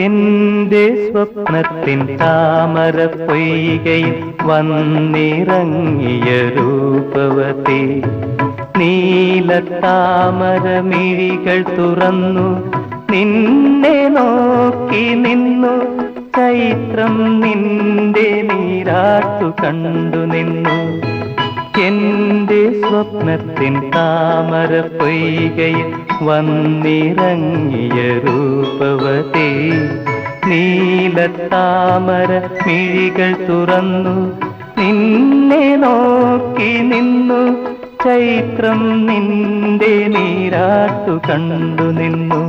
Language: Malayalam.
എന്റെ സ്വപ്നത്തിൻ താമര പൊയ്കയിൽ വന്നിറങ്ങിയ രൂപവതി, നീലത്താമരമിഴികൾ തുറന്നു നിന്നെ നോക്കി നിന്നു. ചൈത്രം നിന്റെ നീരാട്ടു കണ്ടു നിന്നു. എന്റെ സ്വപ്നത്തിൻ താമര പൊയ്കയിൽ വന്നിറങ്ങിയ രൂപവതി, നീലത്താമര മിഴികൾ തുറന്നു നിന്നെ നോക്കി നിന്നു. ചൈത്രം നിന്റെ നീരാട്ടു കണ്ടു നിന്നു.